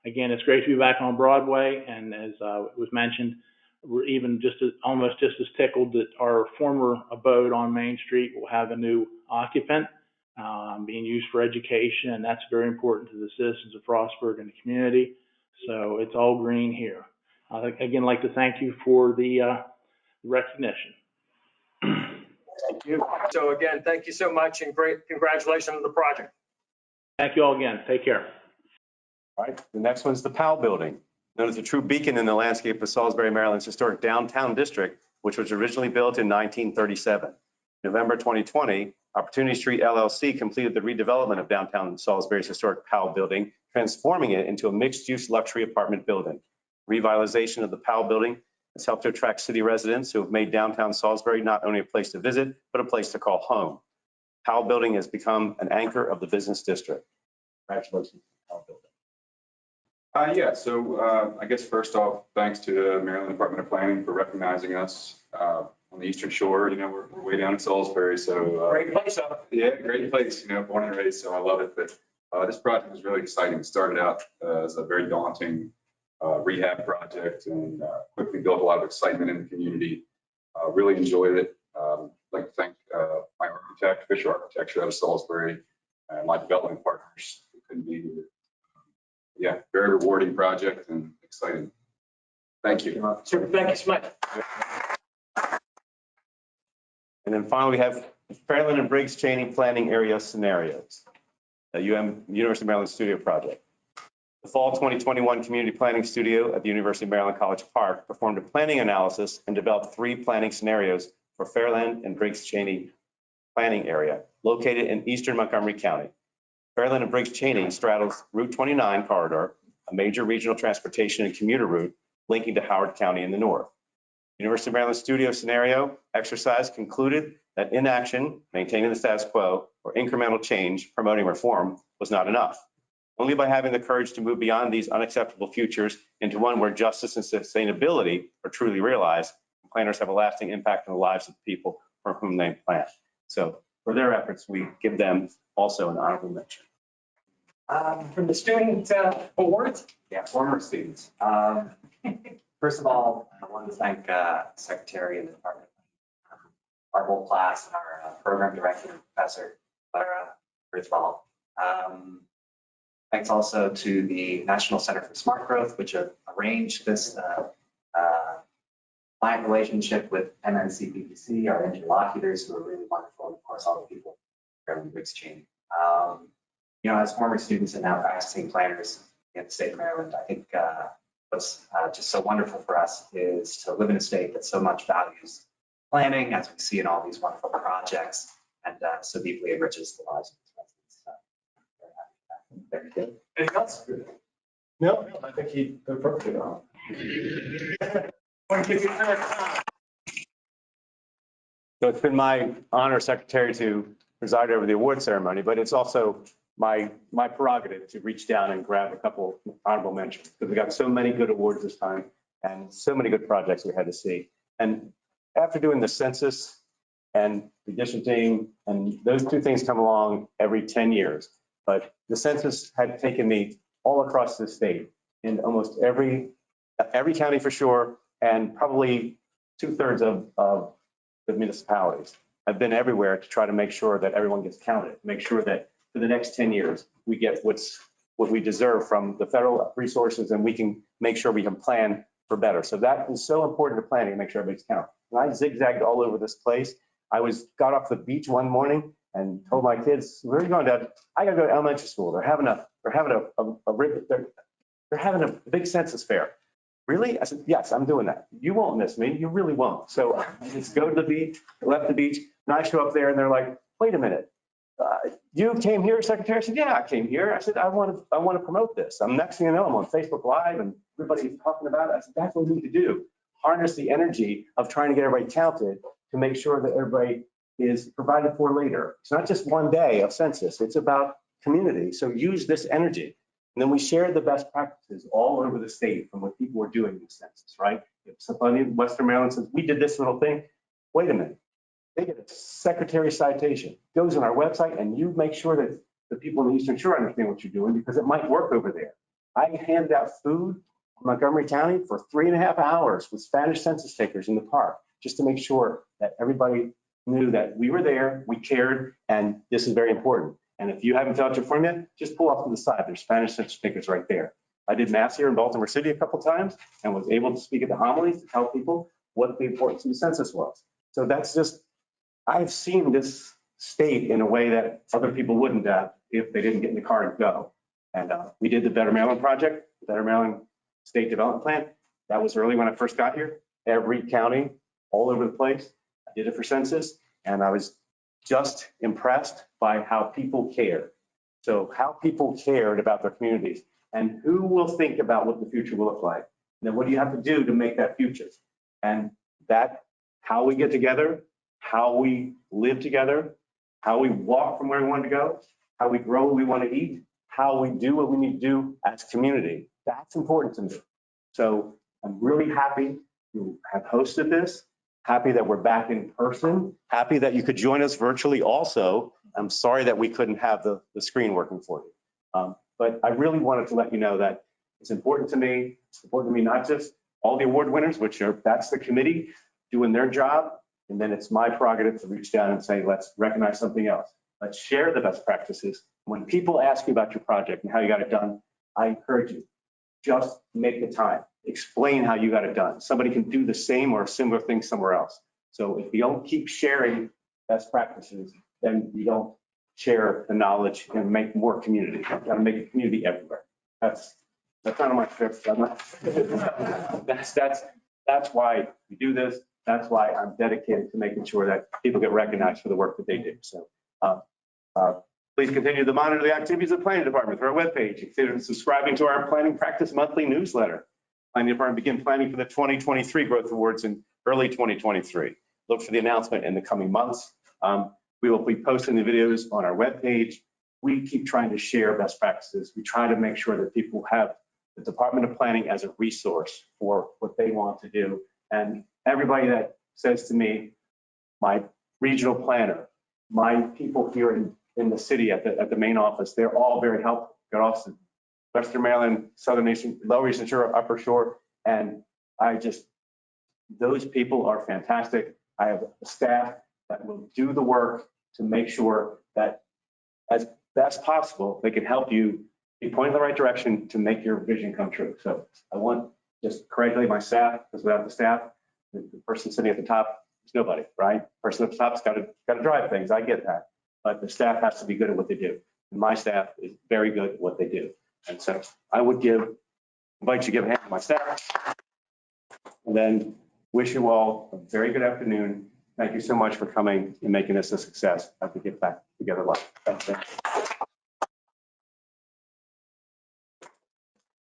S17: again, it's great to be back on Broadway. And as was mentioned, we're even almost just as tickled that our former abode on Main Street will have a new occupant being used for education. And that's very important to the citizens of Frostburg and the community. So it's all green here. I'd again like to thank you for the recognition.
S1: Thank you. So again, thank you so much and great congratulations on the project.
S17: Thank you all again. Take care.
S2: All right, the next one's the Powell Building, known as a true beacon in the landscape of Salisbury, Maryland's historic downtown district, which was originally built in 1937. November 2020, Opportunity Street LLC completed the redevelopment of downtown Salisbury's historic Powell Building, transforming it into a mixed-use luxury apartment building. Revitalization of the Powell Building has helped to attract city residents who have made downtown Salisbury not only a place to visit, but a place to call home. Powell Building has become an anchor of the business district. Congratulations, Powell Building.
S18: I guess first off, thanks to the Maryland Department of Planning for recognizing us on the Eastern Shore. You know, we're way down in Salisbury, so.
S1: Great place up.
S18: Yeah, great place, you know, born and raised, so I love it. But this project was really exciting. It started out as a very daunting rehab project and quickly built a lot of excitement in the community. Really enjoyed it. I'd like to thank my architect, Fisher Architecture out of Salisbury, and my development partners who couldn't be here. Yeah, very rewarding project and exciting. Thank you.
S1: Super, thank you so much.
S2: And then finally, we have Fairland and Briggs Cheney Planning Area Scenarios, a University of Maryland Studio project. The Fall 2021 Community Planning Studio at the University of Maryland College Park performed a planning analysis and developed 3 planning scenarios for Fairland and Briggs Cheney Planning Area located in eastern Montgomery County. Fairland and Briggs Cheney straddles Route 29 corridor, a major regional transportation and commuter route linking to Howard County in the north. University of Maryland Studio Scenario exercise concluded that inaction, maintaining the status quo, or incremental change, promoting reform, was not enough. Only by having the courage to move beyond these unacceptable futures into one where justice and sustainability are truly realized, planners have a lasting impact on the lives of the people for whom they plan. So for their efforts, we give them also an honorable mention.
S1: From the student awards?
S19: Yeah, former students. First of all, I want to thank Secretary and the Department, our whole class, and our program director, Professor Clara Griswold. Thanks also to the National Center for Smart Growth, which arranged this client relationship with MNCPPC, our interlocutors, who are really wonderful, and of course, all the people from Briggs Cheney. You know, as former students and now practicing planners in the state of Maryland, I think what's just so wonderful for us is to live in a state that so much values planning, as we see in all these wonderful projects, and so deeply enriches the lives of its residents. Very good.
S1: Anything else? No, I think he did perfectly well.
S2: So it's been my honor, Secretary, to preside over the award ceremony, but it's also my prerogative to reach down and grab a couple honorable mentions, because we got so many good awards this time and so many good projects we had to see. And after doing the census and redistricting, and those 2 things come along every 10 years, but the census had taken me all across the state in almost every county for sure, and probably 2/3 of the municipalities. I've been everywhere to try to make sure that everyone gets counted, make sure that for the next 10 years, we get what we deserve from the federal resources, and we can make sure we can plan for better. So that is so important to planning, to make sure everybody's counted. And I zigzagged all over this place. I got off the beach one morning and told my kids, "Where are you going, Dad?" "I got to go to elementary school. They're having a big census fair." "Really?" I said, "Yes, I'm doing that. You won't miss me. You really won't." So I just go to the beach, left the beach, and I show up there and they're like, "Wait a minute. You came here, Secretary?" I said, "Yeah, I came here." I said, I want to promote this. Next thing you know, I'm on Facebook Live and everybody's talking about it. I said, that's what we need to do. Harness the energy of trying to get everybody counted to make sure that everybody is provided for later. It's not just one day of census. It's about community. So use this energy. And then we share the best practices all over the state from what people are doing in the census, right? If somebody in Western Maryland says, "We did this little thing," wait a minute. They get a secretary citation, goes on our website, and you make sure that the people in the Eastern Shore understand what you're doing, because it might work over there. I handed out food in Montgomery County for 3.5 hours with Spanish census takers in the park, just to make sure that everybody knew that we were there, we cared, and this is very important. And if you haven't filled out your form yet, just pull off to the side. There's Spanish census takers right there. I did Mass here in Baltimore City a couple times and was able to speak at the homilies to tell people what the importance of the census was. So that's just, I've seen this state in a way that other people wouldn't have if they didn't get in the car and go. And we did the Better Maryland Project, the Better Maryland State Development Plan. That was early when I first got here. Every county, all over the place. I did it for census, and I was just impressed by how people cared. So how people cared about their communities and who will think about what the future will look like. And then what do you have to do to make that future? And that, how we get together, how we live together, how we walk from where we want to go, how we grow what we want to eat, how we do what we need to do as a community. That's important to me. So I'm really happy to have hosted this, happy that we're back in person, happy that you could join us virtually also. I'm sorry that we couldn't have the screen working for you. But I really wanted to let you know that it's important to me. It's important to me, not just all the award winners, that's the committee doing their job. And then it's my prerogative to reach down and say, let's recognize something else. Let's share the best practices. When people ask you about your project and how you got it done, I encourage you, just make the time. Explain how you got it done. Somebody can do the same or similar thing somewhere else. So if you don't keep sharing best practices, then you don't share the knowledge and make more community. You got to make a community everywhere. That's not on my script. That's why we do this. That's why I'm dedicated to making sure that people get recognized for the work that they do. So please continue to monitor the activities of the planning department through our webpage. Consider subscribing to our planning practice monthly newsletter. Planning department begin planning for the 2023 growth awards in early 2023. Look for the announcement in the coming months. We will be posting the videos on our webpage. We keep trying to share best practices. We try to make sure that people have the Department of Planning as a resource for what they want to do. And everybody that says to me, my regional planner, my people here in the city at the main office, they're all very helpful. Good office, Western Maryland, Southern Nation, Lower Eastern Shore, Upper Shore. And those people are fantastic. I have a staff that will do the work to make sure that as best possible, they can help you be pointed in the right direction to make your vision come true. So I want to just congratulate my staff, because without the staff, the person sitting at the top is nobody, right? The person at the top's got to drive things. I get that. But the staff has to be good at what they do. And my staff is very good at what they do. And so I would invite you to give a hand to my staff, and then wish you all a very good afternoon. Thank you so much for coming and making this a success. I have to get back together live. Thank you.